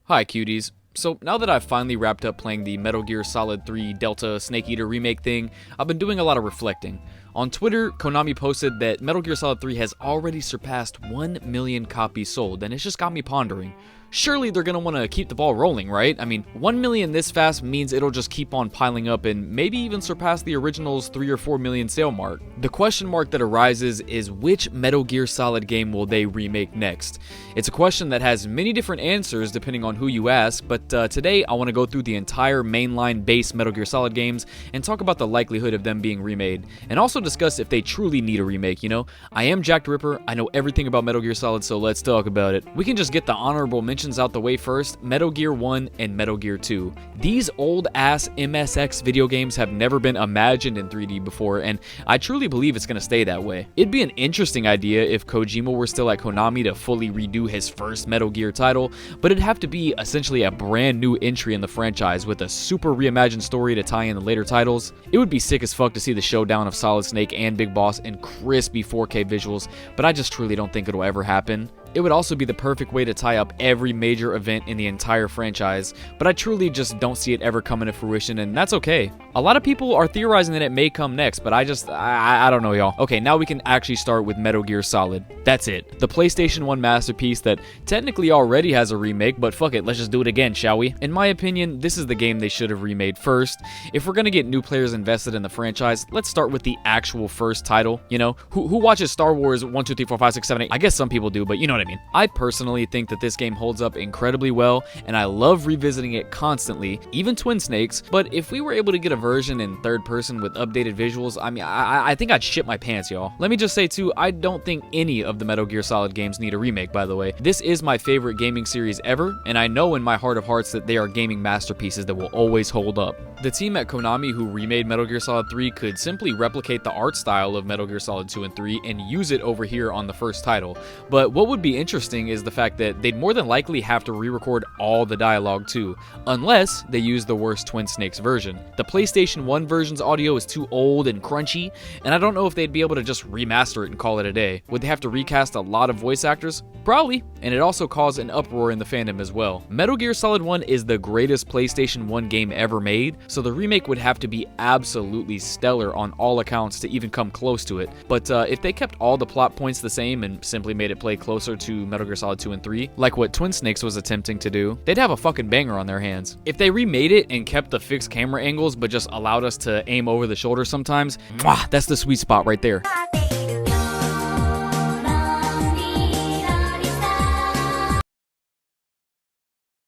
Hi cuties. So now that I've finally wrapped up playing the Metal Gear Solid 3 Delta Snake Eater remake thing, I've been doing a lot of reflecting. On Twitter, Konami posted that Metal Gear Solid 3 has already surpassed 1 million copies sold, and it's just got me pondering. Surely they're gonna want to keep the ball rolling, right? I mean, 1 million this fast means it'll just keep on piling up and maybe even surpass the original's 3 or 4 million sale mark. The question mark that arises is which Metal Gear Solid game will they remake next? It's a question that has many different answers depending on who you ask, but today I want to go through the entire mainline base Metal Gear Solid games and talk about the likelihood of them being remade, and also discuss if they truly need a remake, you know? I am Jack the Ripper, I know everything about Metal Gear Solid, so let's talk about it. We can just get the honorable mentions out the way first: Metal Gear 1 and Metal Gear 2. These old-ass MSX video games have never been imagined in 3D before, and I truly believe it's gonna stay that way. It'd be an interesting idea if Kojima were still at Konami to fully redo his first Metal Gear title, but it'd have to be essentially a brand new entry in the franchise with a super reimagined story to tie in the later titles. It would be sick as fuck to see the showdown of Solid Snake and Big Boss in crispy 4K visuals, but I just truly don't think it'll ever happen. It would also be the perfect way to tie up every major event in the entire franchise, but I truly just don't see it ever coming to fruition, and that's okay. A lot of people are theorizing that it may come next, but I don't know, y'all. Okay, now we can actually start with Metal Gear Solid. That's it. The PlayStation 1 masterpiece that technically already has a remake, but fuck it, let's just do it again, shall we? In my opinion, this is the game they should have remade first. If we're gonna get new players invested in the franchise, let's start with the actual first title. You know, who watches Star Wars 1, 2, 3, 4, 5, 6, 7, 8? I guess some people do, but you know what I mean. I personally think that this game holds up incredibly well, and I love revisiting it constantly, even Twin Snakes, but if we were able to get a version in third person with updated visuals, I mean, I think I'd shit my pants, y'all. Let me just say too, I don't think any of the Metal Gear Solid games need a remake, by the way. This is my favorite gaming series ever, and I know in my heart of hearts that they are gaming masterpieces that will always hold up. The team at Konami who remade Metal Gear Solid 3 could simply replicate the art style of Metal Gear Solid 2 and 3 and use it over here on the first title, but what would be interesting is the fact that they'd more than likely have to re-record all the dialogue too, unless they use the worst Twin Snakes version. The PlayStation 1 version's audio is too old and crunchy, and I don't know if they'd be able to just remaster it and call it a day. Would they have to recast a lot of voice actors? Probably, and it also caused an uproar in the fandom as well. Metal Gear Solid 1 is the greatest PlayStation 1 game ever made, so the remake would have to be absolutely stellar on all accounts to even come close to it. But if they kept all the plot points the same and simply made it play closer to Metal Gear Solid 2 and 3, like what Twin Snakes was attempting to do, they'd have a fucking banger on their hands. If they remade it and kept the fixed camera angles but just allowed us to aim over the shoulder sometimes, mwah, that's the sweet spot right there.